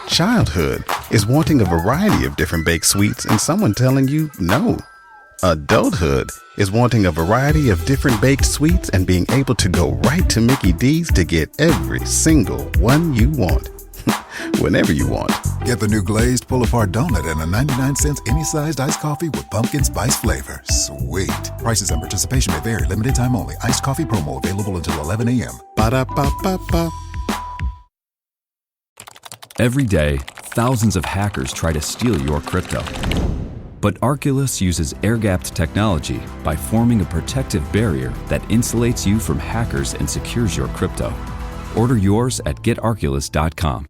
Childhood is wanting a variety of different baked sweets and someone telling you no. Adulthood is wanting a variety of different baked sweets and being able to go right to Mickey D's to get every single one you want. Whenever you want. Get the new glazed pull-apart donut and a 99-cent any-sized iced coffee with pumpkin spice flavor. Sweet. Prices and participation may vary. Limited time only. Iced coffee promo available until 11 a.m. Ba-da-ba-ba-ba. Every day, thousands of hackers try to steal your crypto. But Arculus uses air-gapped technology by forming a protective barrier that insulates you from hackers and secures your crypto. Order yours at getarculus.com.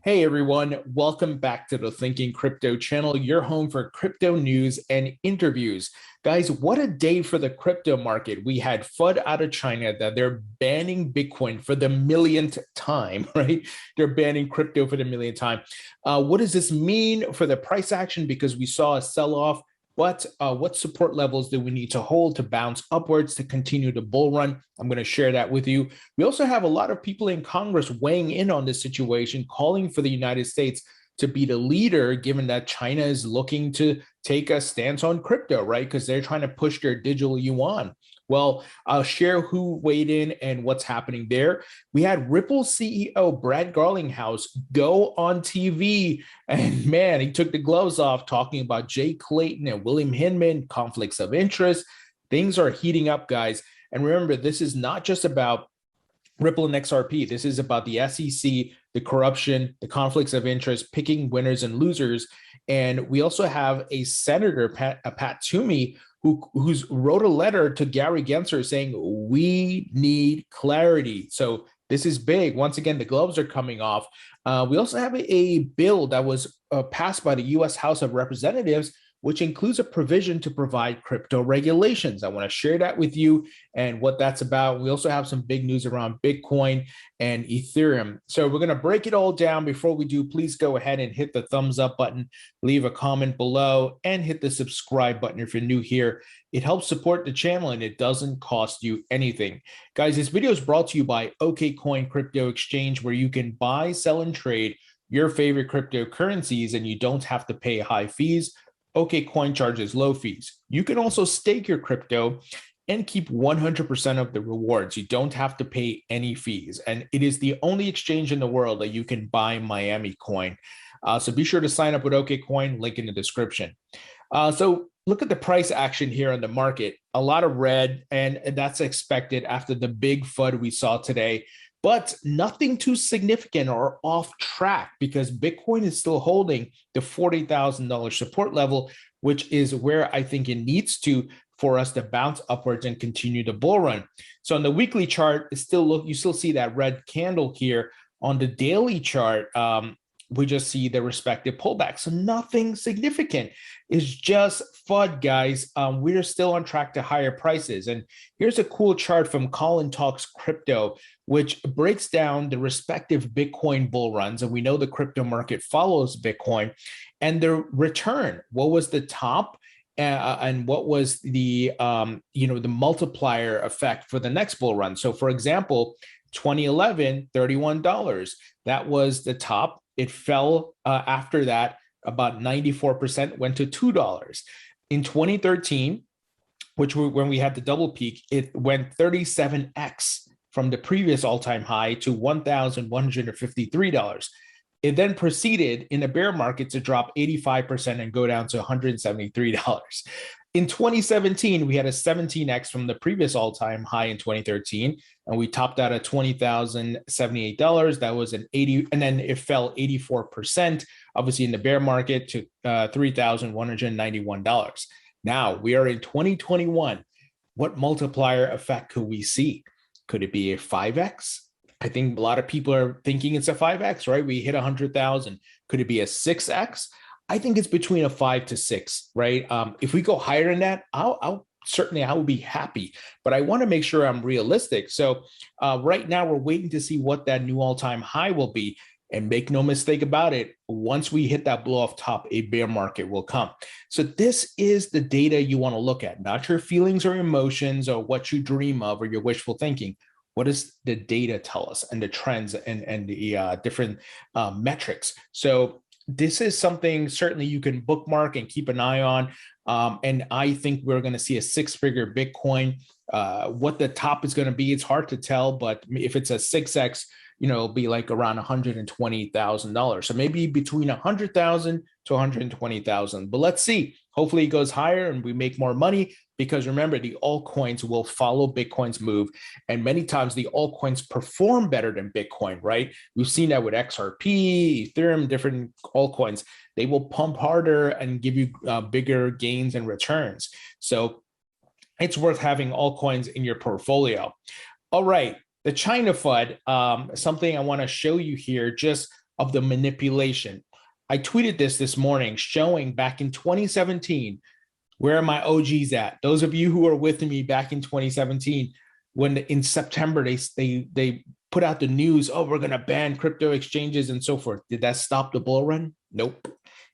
Hey everyone, welcome back to the Thinking Crypto channel, your home for crypto news and interviews. Guys, what a day for the crypto market. We had FUD out of China that they're banning Bitcoin for the millionth time, right? They're banning crypto for the millionth time. What does this mean for the price action? Because we saw a sell-off. But what support levels do we need to hold to bounce upwards to continue the bull run? I'm going to share that with you. We also have a lot of people in Congress weighing in on this situation, calling for the United States to be the leader, given that China is looking to take a stance on crypto, right? Because they're trying to push their digital yuan. Well, I'll share who weighed in and what's happening there. We had Ripple CEO Brad Garlinghouse go on TV, and man, he took the gloves off talking about Jay Clayton and William Hinman, conflicts of interest. Things are heating up, guys. And remember, this is not just about Ripple and XRP. This is about the SEC, the corruption, the conflicts of interest, picking winners and losers. And we also have a senator, Pat Toomey, who's wrote a letter to Gary Gensler saying, we need clarity. So this is big. Once again, the gloves are coming off. We also have a bill that was passed by the U.S. House of Representatives, which includes a provision to provide crypto regulations. I want to share that with you and what that's about. We also have some big news around Bitcoin and Ethereum. So we're going to break it all down. Before we do, please go ahead and hit the thumbs up button, leave a comment below, and hit the subscribe button if you're new here. It helps support the channel and it doesn't cost you anything. Guys, this video is brought to you by OKCoin Crypto Exchange, where you can buy, sell, and trade your favorite cryptocurrencies and you don't have to pay high fees. OKCoin charges low fees. You can also stake your crypto and keep 100% of the rewards. You don't have to pay any fees. And it is the only exchange in the world that you can buy Miami coin. So be sure to sign up with OKCoin, link in the description. So look at the price action here on the market. A lot of red, and that's expected after the big FUD we saw today. But nothing too significant or off track, because Bitcoin is still holding the $40,000 support level, which is where I think it needs to for us to bounce upwards and continue the bull run. So on the weekly chart, you still see that red candle here. On the daily chart, we just see the respective pullback. So nothing significant. It's just FUD, guys. We're still on track to higher prices. And here's a cool chart from Colin Talks Crypto, which breaks down the respective Bitcoin bull runs. And we know the crypto market follows Bitcoin. And the return, what was the top and what was the the multiplier effect for the next bull run? So for example, 2011, $31. That was the top. It fell after that, about 94%, went to $2. In 2013, when we had the double peak, it went 37x from the previous all-time high to $1,153. It then proceeded in a bear market to drop 85% and go down to $173. In 2017, we had a 17x from the previous all-time high in 2013, and we topped out at $20,078. That was an 80, and then it fell 84%, obviously in the bear market, to $3,191. Now we are in 2021. What multiplier effect could we see? Could it be a 5x? I think a lot of people are thinking it's a 5x, right? We hit 100,000. Could it be a 6x? I think it's between a 5 to 6, right? If we go higher than that, I will be happy, but I want to make sure I'm realistic. So right now we're waiting to see what that new all-time high will be. And make no mistake about it, once we hit that blow off top, a bear market will come. So this is the data you want to look at, not your feelings or emotions or what you dream of or your wishful thinking. What does the data tell us, and the trends and the different metrics? So this is something certainly you can bookmark and keep an eye on. And I think we're going to see a six-figure Bitcoin. What the top is going to be, it's hard to tell, but if it's a 6X, it'll be like around $120,000. So maybe between 100,000 to 120,000. But let's see. Hopefully it goes higher and we make more money, because remember, the altcoins will follow Bitcoin's move. And many times the altcoins perform better than Bitcoin, right? We've seen that with XRP, Ethereum, different altcoins. They will pump harder and give you bigger gains and returns. So it's worth having altcoins in your portfolio. All right. The China FUD, something I want to show you here, just of the manipulation. I tweeted this morning, showing back in 2017, where are my OGs at? Those of you who are with me back in 2017, when in September they put out the news, oh, we're going to ban crypto exchanges and so forth. Did that stop the bull run? Nope.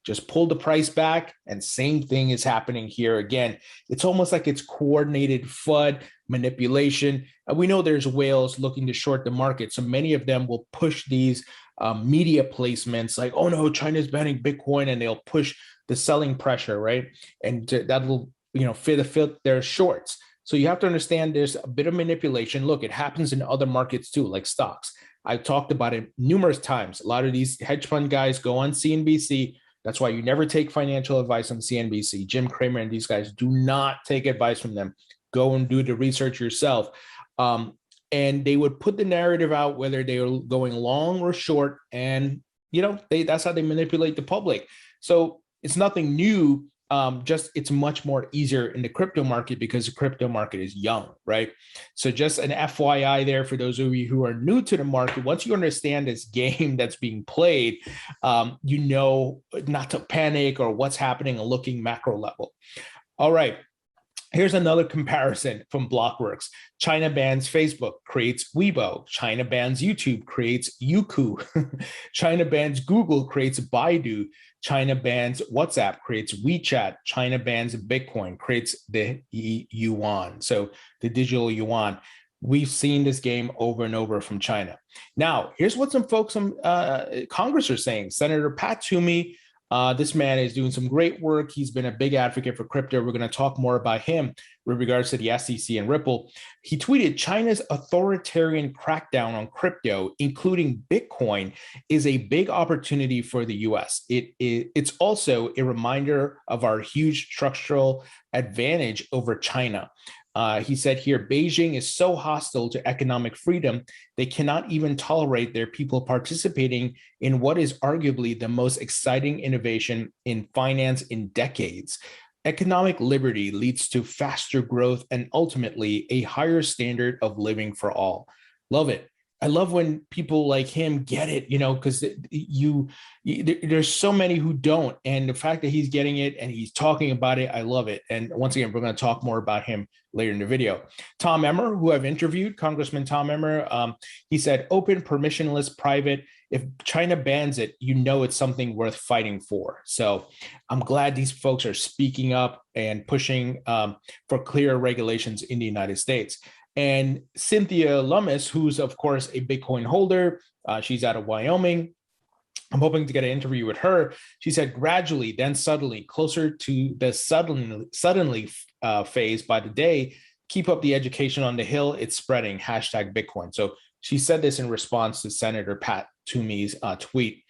Just pulled the price back, and same thing is happening here again. It's almost like it's coordinated FUD manipulation. And we know there's whales looking to short the market. So many of them will push these media placements like, oh no, China's banning Bitcoin, and they'll push the selling pressure, right? And that will, fit their shorts. So you have to understand there's a bit of manipulation. Look, it happens in other markets too, like stocks. I talked about it numerous times. A lot of these hedge fund guys go on CNBC. That's why you never take financial advice on CNBC. Jim Cramer and these guys, do not take advice from them. Go and do the research yourself. And they would put the narrative out, whether they were going long or short. And, that's how they manipulate the public. So it's nothing new. Just it's much more easier in the crypto market because the crypto market is young, right? So just an FYI there for those of you who are new to the market. Once you understand this game that's being played, not to panic or what's happening and looking macro level. All right. Here's another comparison from Blockworks. China bans Facebook, creates Weibo. China bans YouTube, creates Youku. China bans Google, creates Baidu. China bans WhatsApp, creates WeChat. China bans Bitcoin, creates the yuan. So the digital yuan. We've seen this game over and over from China. Now, here's what some folks in Congress are saying. Senator Pat Toomey, this man is doing some great work. He's been a big advocate for crypto. We're going to talk more about him with regards to the SEC and Ripple. He tweeted, China's authoritarian crackdown on crypto, including Bitcoin, is a big opportunity for the US. It's also a reminder of our huge structural advantage over China. He said here, Beijing is so hostile to economic freedom, they cannot even tolerate their people participating in what is arguably the most exciting innovation in finance in decades. Economic liberty leads to faster growth and ultimately a higher standard of living for all. Love it. I love when people like him get it, because there's so many who don't. And the fact that he's getting it and he's talking about it, I love it. And once again, we're going to talk more about him later in the video. Tom Emmer, who I've interviewed, Congressman Tom Emmer, he said, open, permissionless, private. If China bans it, it's something worth fighting for. So I'm glad these folks are speaking up and pushing for clear regulations in the United States. And Cynthia Lummis, who's, of course, a Bitcoin holder, she's out of Wyoming. I'm hoping to get an interview with her. She said, gradually, then suddenly, closer to the suddenly phase by the day, keep up the education on the Hill. It's spreading, #Bitcoin. So she said this in response to Senator Pat Toomey's tweet.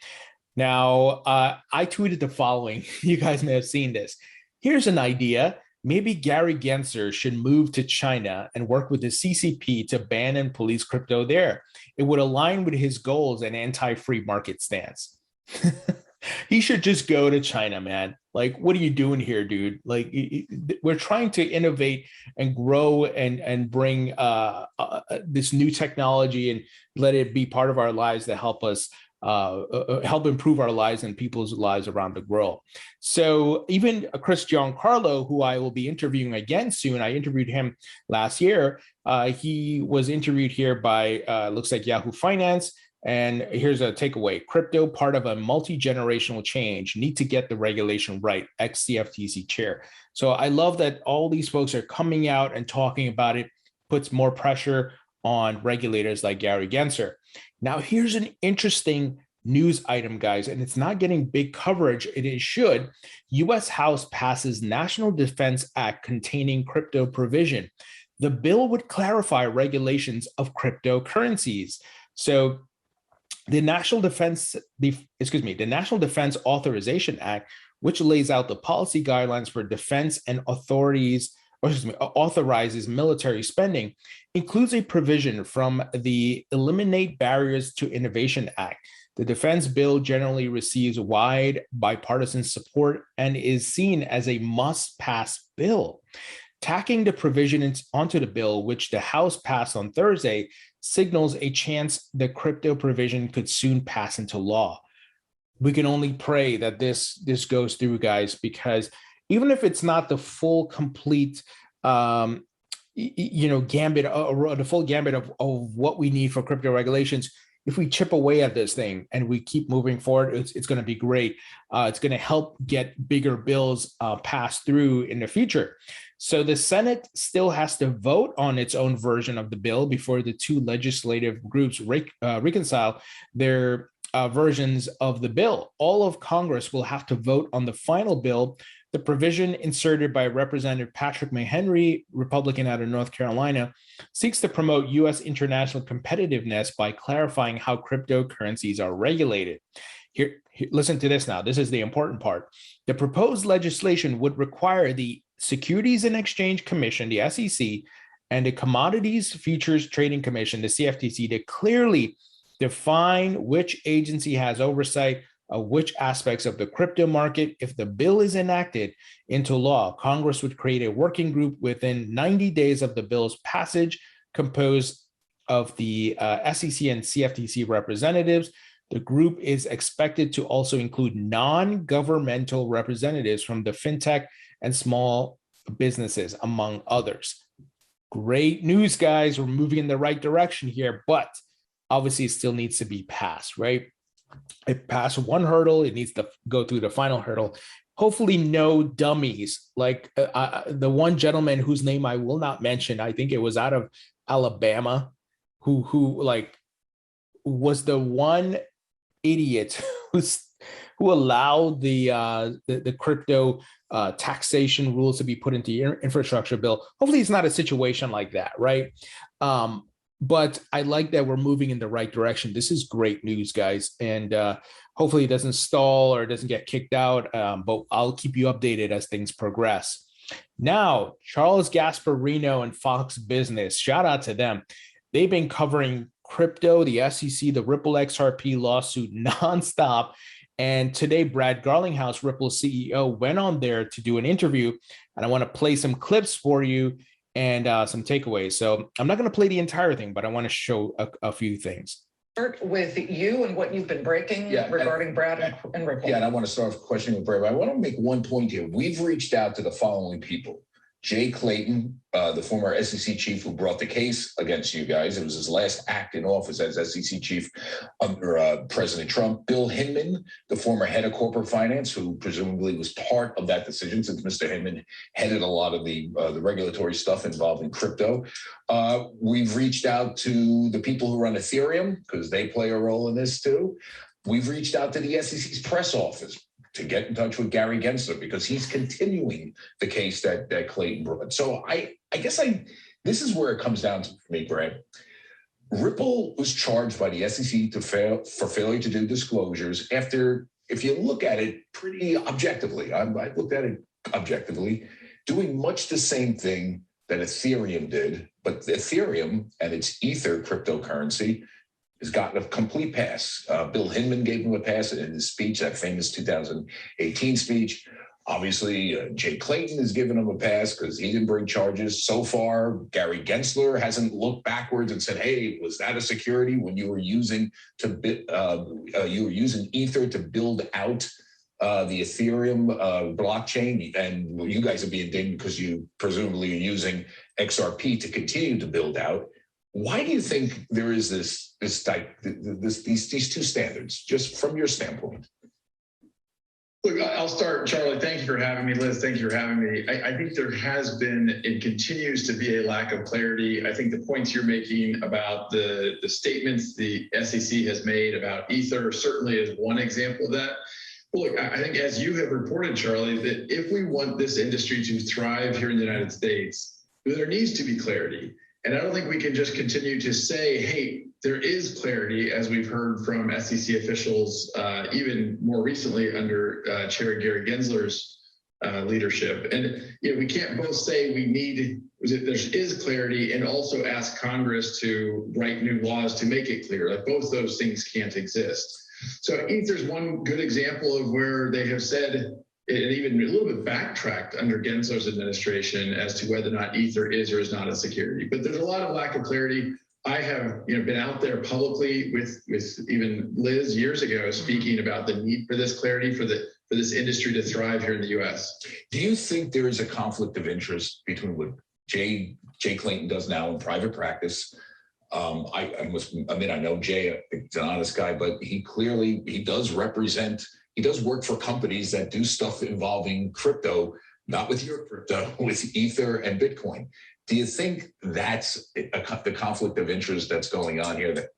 Now, I tweeted the following. You guys may have seen this. Here's an idea. Maybe Gary Gensler should move to China and work with the CCP to ban and police crypto there. It would align with his goals and anti-free market stance. He should just go to China, man. Like, what are you doing here, dude? Like, we're trying to innovate and grow and bring this new technology and let it be part of our lives that help us help improve our lives and people's lives around the world. So even Chris Giancarlo, who I will be interviewing again soon, I interviewed him last year. He was interviewed here by, looks like Yahoo Finance. And here's a takeaway: crypto, part of a multi-generational change, need to get the regulation right, ex-CFTC chair. So I love that all these folks are coming out and talking about it, puts more pressure on regulators like Gary Gensler. Now, here's an interesting news item, guys, and it's not getting big coverage. It should. U.S. House passes National Defense Act containing crypto provision. The bill would clarify regulations of cryptocurrencies. So the National Defense Authorization Act, which lays out the policy guidelines for defense and authorizes military spending, includes a provision from the Eliminate Barriers to Innovation Act. The defense bill generally receives wide bipartisan support and is seen as a must-pass bill. Tacking the provision onto the bill, which the House passed on Thursday, signals a chance the crypto provision could soon pass into law. We can only pray that this goes through, guys, because even if it's not the full, complete, gambit, or the full gambit of what we need for crypto regulations, if we chip away at this thing and we keep moving forward, it's going to be great. It's going to help get bigger bills passed through in the future. So the Senate still has to vote on its own version of the bill before the two legislative groups reconcile their versions of the bill. All of Congress will have to vote on the final bill. The provision inserted by Representative Patrick McHenry, Republican out of North Carolina, seeks to promote U.S. international competitiveness by clarifying how cryptocurrencies are regulated. Here, listen to this now. This is the important part. The proposed legislation would require the Securities and Exchange Commission, the SEC, and the Commodities Futures Trading Commission, the CFTC, to clearly define which agency has oversight of which aspects of the crypto market. If the bill is enacted into law, Congress would create a working group within 90 days of the bill's passage, composed of the SEC and CFTC representatives. The group is expected to also include non-governmental representatives from the fintech and small businesses, among others. Great news, guys. We're moving in the right direction here, but obviously it still needs to be passed, right? It passed one hurdle. It needs to go through the final hurdle. Hopefully no dummies like the one gentleman whose name I will not mention. I think it was out of Alabama, who was the one idiot who allowed the crypto taxation rules to be put into your infrastructure bill. Hopefully it's not a situation like that, right? But I like that we're moving in the right direction. This is great news, guys. And hopefully it doesn't stall or it doesn't get kicked out, but I'll keep you updated as things progress. Now, Charles Gasparino and Fox Business, shout out to them. They've been covering crypto, the SEC, the Ripple XRP lawsuit nonstop. And today, Brad Garlinghouse, Ripple's CEO, went on there to do an interview. And I want to play some clips for you and some takeaways. So I'm not going to play the entire thing, but I want to show a few things. Start with you and what you've been breaking regarding Brad and Ripple. Yeah, and I want to start off questioning Brad. I want to make one point here. We've reached out to the following people. Jay Clayton, the former SEC chief who brought the case against you guys. It was his last act in office as SEC chief under President Trump. Bill Hinman, the former head of corporate finance, who presumably was part of that decision since Mr. Hinman headed a lot of the regulatory stuff involving crypto. We've reached out to the people who run Ethereum because they play a role in this too. We've reached out to the SEC's press office to get in touch with Gary Gensler because he's continuing the case that Clayton brought. So I guess this is where it comes down to for me, Brad. Ripple was charged by the SEC for failure to do disclosures after, if you look at it pretty objectively, I looked at it objectively, doing much the same thing that Ethereum did, but Ethereum and its Ether cryptocurrency has gotten a complete pass. Bill Hinman gave him a pass in his speech, that famous 2018 speech. Obviously, Jay Clayton has given him a pass because he didn't bring charges. So far, Gary Gensler hasn't looked backwards and said, "Hey, was that a security when you were using Ether to build out the Ethereum blockchain, and you guys are being dinged because you presumably are using XRP to continue to build out." Why do you think there is these two standards, just from your standpoint? Look, I'll start, Charlie. Thank you for having me. Liz, thank you for having me. I think there has been and continues to be a lack of clarity. I think the points you're making about the statements the SEC has made about Ether certainly is one example of that. Well, look, I think as you have reported, Charlie, that if we want this industry to thrive here in the United States, there needs to be clarity. And I don't think we can just continue to say, hey, there is clarity, as we've heard from SEC officials, even more recently under Chair Gary Gensler's leadership. And we can't both say there is clarity and also ask Congress to write new laws to make it clear. Like, both those things can't exist. So Ether's one good example of where they have said, and even a little bit backtracked under Gensler's administration as to whether or not Ether is or is not a security. But there's a lot of lack of clarity. I have been out there publicly with even Liz years ago speaking about the need for this clarity for this industry to thrive here in the U.S. Do you think there is a conflict of interest between what Jay Clayton does now in private practice? I must admit, I know Jay, he's an honest guy, but he does work for companies that do stuff involving crypto, not with your crypto, with Ether and Bitcoin. Do you think that's the conflict of interest that's going on here?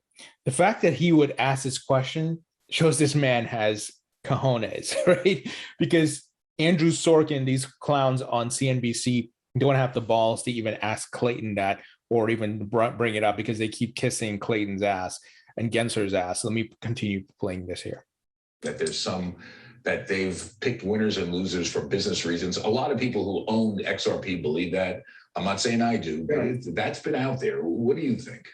The fact that he would ask this question shows this man has cojones, right? Because Andrew Sorkin, these clowns on CNBC, don't have the balls to even ask Clayton that or even bring it up because they keep kissing Clayton's ass and Gensler's ass. Let me continue playing this here. That that they've picked winners and losers for business reasons. A lot of people who own XRP believe that. I'm not saying I do, but that's been out there. What do you think?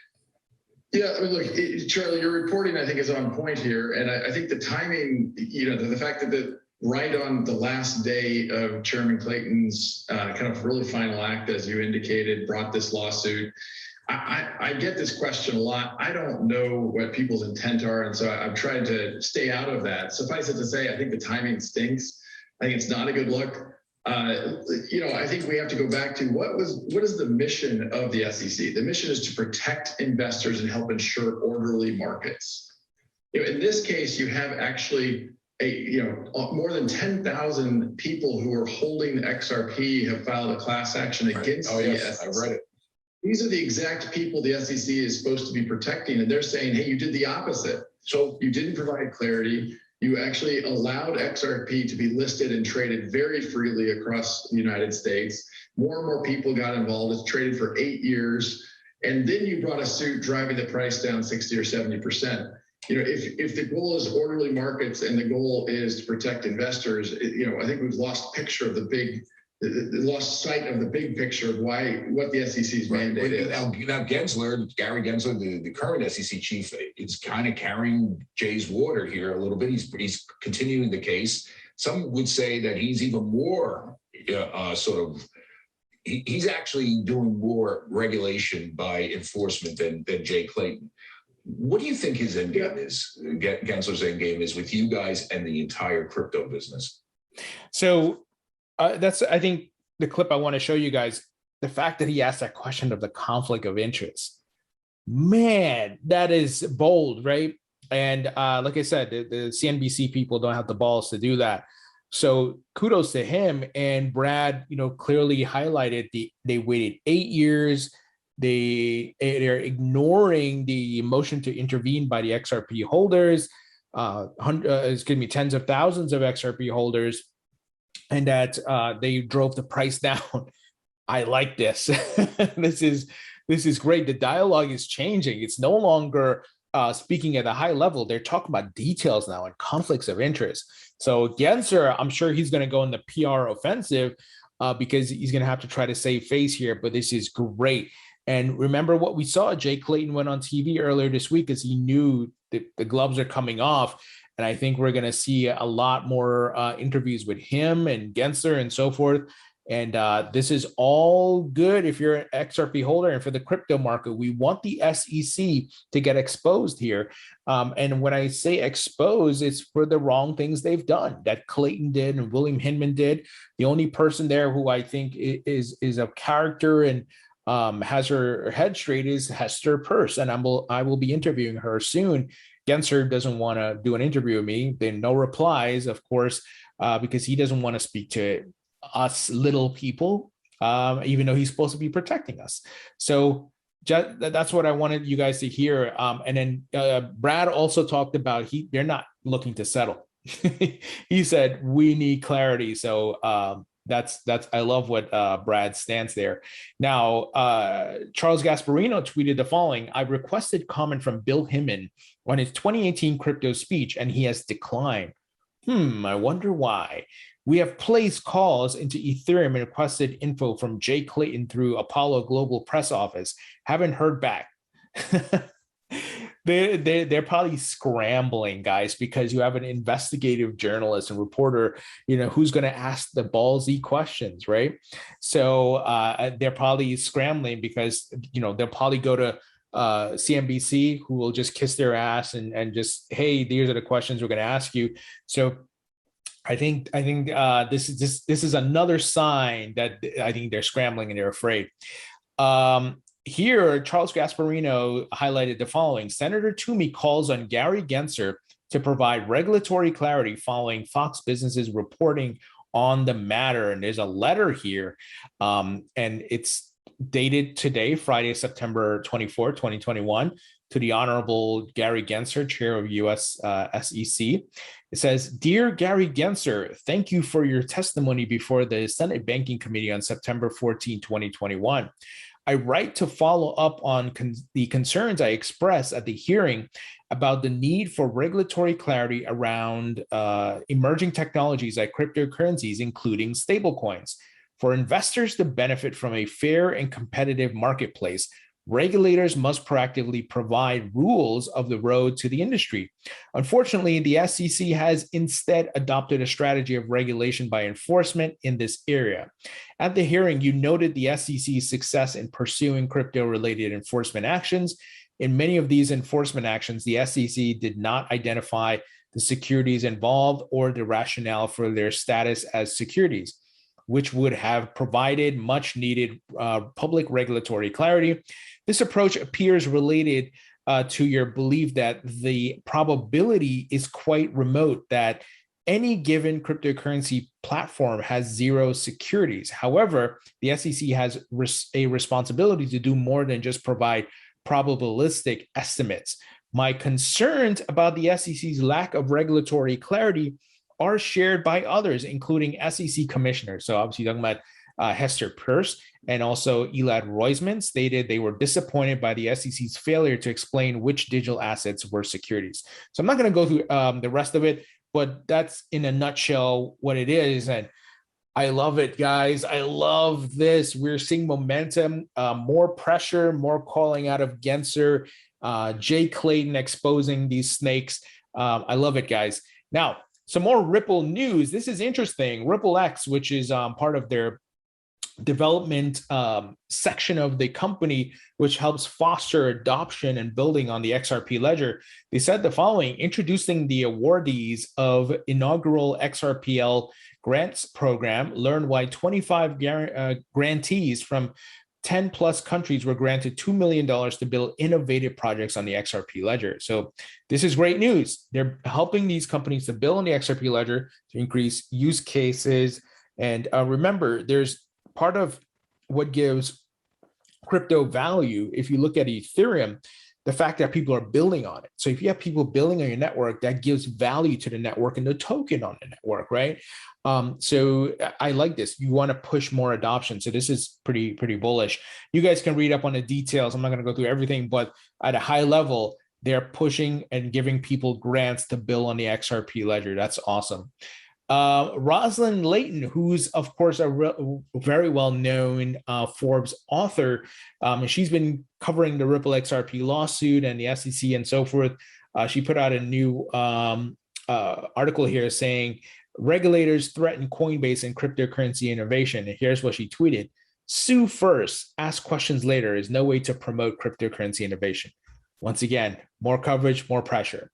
Yeah, I mean, look, Charlie, your reporting, I think, is on point here. And I think the timing, the fact that right on the last day of Chairman Clayton's kind of really final act, as you indicated, brought this lawsuit. I get this question a lot. I don't know what people's intent are, and so I've tried to stay out of that. Suffice it to say, I think the timing stinks. I think it's not a good look. I think we have to go back to what is the mission of the SEC? The mission is to protect investors and help ensure orderly markets. In this case, you have actually more than 10,000 people who are holding XRP have filed a class action against the SEC. I've read it. These are the exact people the SEC is supposed to be protecting, and they're saying, hey, you did the opposite. So you didn't provide clarity. You actually allowed XRP to be listed and traded very freely across the United States. More and more people got involved. It's traded for 8 years. And then you brought a suit driving the price down 60 or 70%. If the goal is orderly markets and the goal is to protect investors, I think we've lost picture of lost sight of the big picture of what the SEC's mandate is. Now Gary Gensler, the current SEC chief, is kind of carrying Jay's water here a little bit. He's continuing the case. Some would say that he's even more he's actually doing more regulation by enforcement than Jay Clayton. What do you think his end game is? Gensler's end game is with you guys and the entire crypto business. So that's, I think, the clip I want to show you guys. The fact that he asked that question of the conflict of interest, man, that is bold, right? And like I said, the CNBC people don't have the balls to do that. So kudos to him. And Brad, clearly highlighted they waited 8 years. They're ignoring the motion to intervene by the XRP holders, tens of thousands of XRP holders, and that they drove the price down. I like this. This is great. The dialogue is changing. It's no longer speaking at a high level. They're talking about details now and conflicts of interest. So Gensler, I'm sure he's going to go in the PR offensive because he's going to have to try to save face here. But this is great. And remember what we saw. Jay Clayton went on TV earlier this week as he knew that the gloves are coming off. And I think we're going to see a lot more interviews with him and Gensler and so forth. And this is all good if you're an XRP holder. And for the crypto market, we want the SEC to get exposed here. And when I say exposed, it's for the wrong things they've done that Clayton did and William Hinman did. The only person there who I think is a character and has her head straight is Hester Peirce, and I will be interviewing her soon. Gensler doesn't want to do an interview with me. Then no replies, of course, because he doesn't want to speak to us little people, even though he's supposed to be protecting us. So that's what I wanted you guys to hear. And then Brad also talked about they're not looking to settle. He said we need clarity. So that's I love what Brad stands there. Now, Charles Gasparino tweeted the following: I requested comment from Bill Hinman on his 2018 crypto speech, and he has declined. I wonder why. We have placed calls into Ethereum and requested info from Jay Clayton through Apollo Global Press Office. Haven't heard back. They're probably scrambling, guys, because you have an investigative journalist and reporter, who's going to ask the ballsy questions, right? So they're probably scrambling because, they'll probably go to CNBC, who will just kiss their ass and just, hey, these are the questions we're going to ask you. So I think this is another sign that I think they're scrambling and they're afraid. Here, Charles Gasparino highlighted the following: Senator Toomey calls on Gary Gensler to provide regulatory clarity following Fox Business's reporting on the matter. And there's a letter here, and it's dated today, Friday, September 24, 2021, to the Honorable Gary Gensler, Chair of U.S. SEC. It says, Dear Gary Gensler, thank you for your testimony before the Senate Banking Committee on September 14, 2021. I write to follow up on the concerns I expressed at the hearing about the need for regulatory clarity around emerging technologies like cryptocurrencies, including stablecoins. For investors to benefit from a fair and competitive marketplace, regulators must proactively provide rules of the road to the industry. Unfortunately, the SEC has instead adopted a strategy of regulation by enforcement in this area. At the hearing, you noted the SEC's success in pursuing crypto-related enforcement actions. In many of these enforcement actions, the SEC did not identify the securities involved or the rationale for their status as securities, which would have provided much needed public regulatory clarity. This approach appears related to your belief that the probability is quite remote that any given cryptocurrency platform has zero securities. However, the SEC has a responsibility to do more than just provide probabilistic estimates. My concerns about the SEC's lack of regulatory clarity are shared by others, including SEC commissioners. So obviously talking about Hester Peirce, and also Elad Roisman stated they were disappointed by the SEC's failure to explain which digital assets were securities. So I'm not going to go through the rest of it, but that's in a nutshell what it is. And I love it, guys. I love this. We're seeing momentum, more pressure, more calling out of Gensler, Jay Clayton exposing these snakes. I love it, guys. Now, some more Ripple news. This is interesting. Ripple X, which is part of their development section of the company, which helps foster adoption and building on the XRP ledger. They said the following: introducing the awardees of inaugural XRPL grants program, learn why 25 grantees from 10 plus countries were granted $2 million to build innovative projects on the XRP ledger. So this is great news. They're helping these companies to build on the XRP ledger to increase use cases. And remember, there's part of what gives crypto value. If you look at Ethereum, the fact that people are building on it. So if you have people building on your network, that gives value to the network and the token on the network, right? So I like this. You want to push more adoption. So this is pretty bullish. You guys can read up on the details. I'm not going to go through everything, but at a high level, they're pushing and giving people grants to build on the XRP ledger. That's awesome. Rosalind Layton, who's of course a very well-known Forbes author, she's been covering the Ripple XRP lawsuit and the SEC and so forth. She put out a new article here saying regulators threaten Coinbase and cryptocurrency innovation. And here's what she tweeted: "Sue first, ask questions later is no way to promote cryptocurrency innovation." Once again, more coverage, more pressure.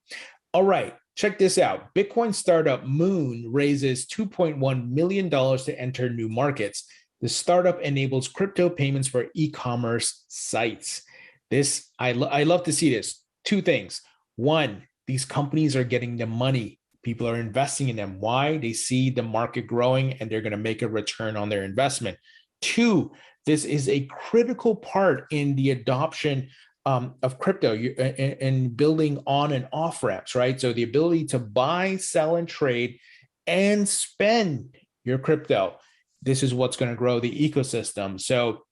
All right. Check this out. Bitcoin startup Moon raises $2.1 million to enter new markets. The startup enables crypto payments for e-commerce sites. This, I love to see this. Two things. One, these companies are getting the money. People are investing in them. Why? They see the market growing and they're going to make a return on their investment. Two, this is a critical part in the adoption of crypto and building on and off ramps, right? So the ability to buy, sell, and trade and spend your crypto. This is what's going to grow the ecosystem. So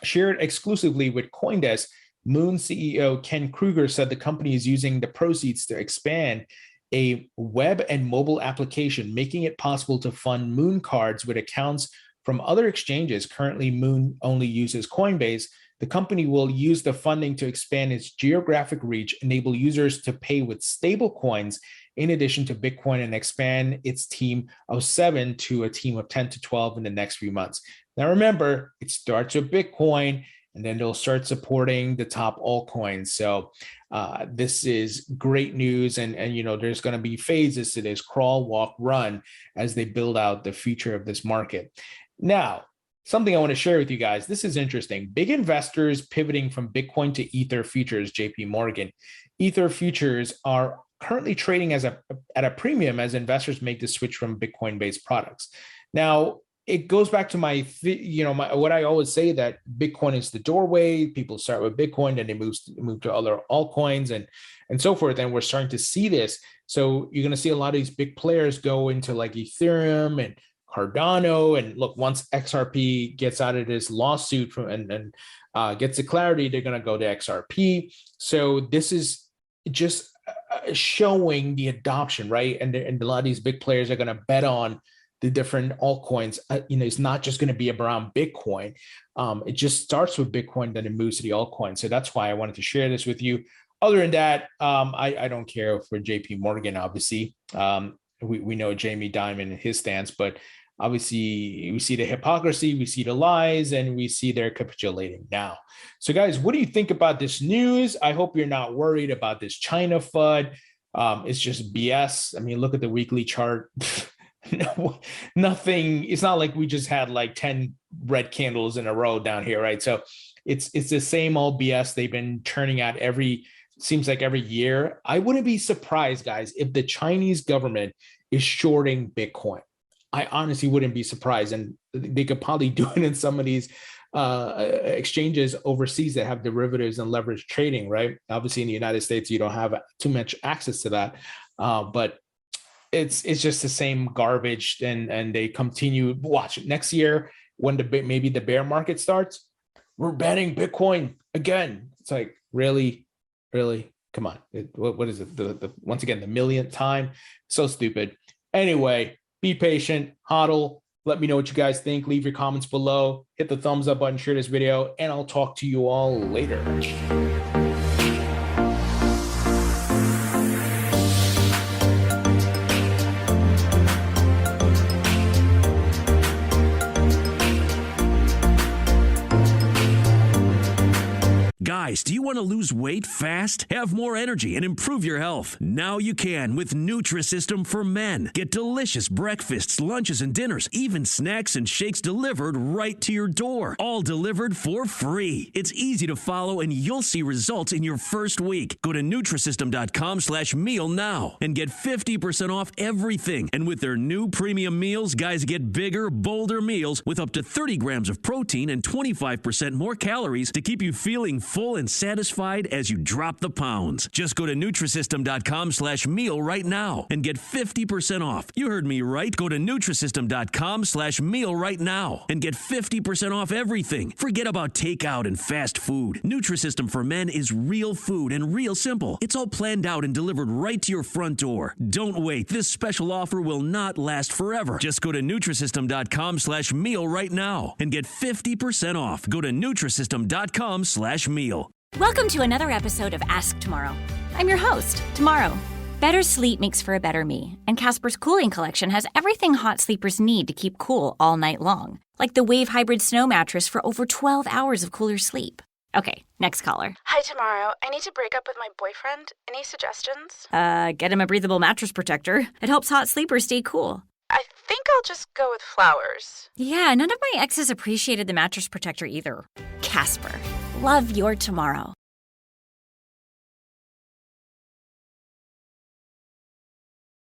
shared exclusively with CoinDesk, Moon CEO Ken Kruger said the company is using the proceeds to expand a web and mobile application, making it possible to fund Moon cards with accounts from other exchanges. Currently, Moon only uses Coinbase. The company will use the funding to expand its geographic reach, enable users to pay with stable coins in addition to Bitcoin, and expand its team of 7 to a team of 10 to 12 in the next few months. Now, remember, it starts with Bitcoin, and then they'll start supporting the top altcoins. So this is great news. And there's going to be phases to this: crawl, walk, run, as they build out the future of this market. Now, something I want to share with you guys. This is interesting. Big investors pivoting from Bitcoin to Ether futures, JP Morgan. Ether futures are currently trading at a premium as investors make the switch from Bitcoin-based products. Now, it goes back to my what I always say, that Bitcoin is the doorway. People start with Bitcoin, then they move to other altcoins and so forth. And we're starting to see this. So you're going to see a lot of these big players go into like Ethereum and Cardano. And look, once XRP gets out of this lawsuit and gets the clarity, they're going to go to XRP. So this is just showing the adoption, right? And a lot of these big players are going to bet on the different altcoins. It's not just going to be around Bitcoin. It just starts with Bitcoin, then it moves to the altcoin. So that's why I wanted to share this with you. Other than that, I don't care for JP Morgan, obviously. We know Jamie Dimon and his stance, but obviously we see the hypocrisy, we see the lies, and we see they're capitulating now. So guys, what do you think about this news? I hope you're not worried about this China FUD. It's just BS. I mean, look at the weekly chart. No, nothing. It's not like we just had like 10 red candles in a row down here, right? So it's the same old BS they've been churning out seems like every year. I wouldn't be surprised, guys, if the Chinese government is shorting Bitcoin. I honestly wouldn't be surprised. And they could probably do it in some of these exchanges overseas that have derivatives and leverage trading, right? Obviously in the United States, you don't have too much access to that. But it's just the same garbage, and they continue. Watch it next year when maybe the bear market starts. We're banning Bitcoin again. It's like, really, come on. What is it? Once again, the millionth time. So stupid. Anyway, be patient, hodl. Let me know what you guys think. Leave your comments below. Hit the thumbs up button, share this video, and I'll talk to you all later. Guys, do you want to lose weight fast, have more energy, and improve your health? Now you can with Nutrisystem for Men. Get delicious breakfasts, lunches, and dinners, even snacks and shakes delivered right to your door. All delivered for free. It's easy to follow, and you'll see results in your first week. Go to Nutrisystem.com/meal now and get 50% off everything. And with their new premium meals, guys get bigger, bolder meals with up to 30 grams of protein and 25% more calories to keep you feeling full and satisfied as you drop the pounds. Just go to Nutrisystem.com/meal right now and get 50% off. You heard me right. Go to Nutrisystem.com/meal right now and get 50% off everything. Forget about takeout and fast food. Nutrisystem for Men is real food and real simple. It's all planned out and delivered right to your front door. Don't wait. This special offer will not last forever. Just go to Nutrisystem.com/meal right now and get 50% off. Go to Nutrisystem.com/meal. Welcome to another episode of Ask Tomorrow. I'm your host, Tomorrow. Better sleep makes for a better me, and Casper's Cooling Collection has everything hot sleepers need to keep cool all night long, like the Wave Hybrid Snow Mattress for over 12 hours of cooler sleep. Okay, next caller. Hi, Tomorrow. I need to break up with my boyfriend. Any suggestions? Get him a breathable mattress protector. It helps hot sleepers stay cool. I think I'll just go with flowers. Yeah, none of my exes appreciated the mattress protector either. Casper, love your tomorrow.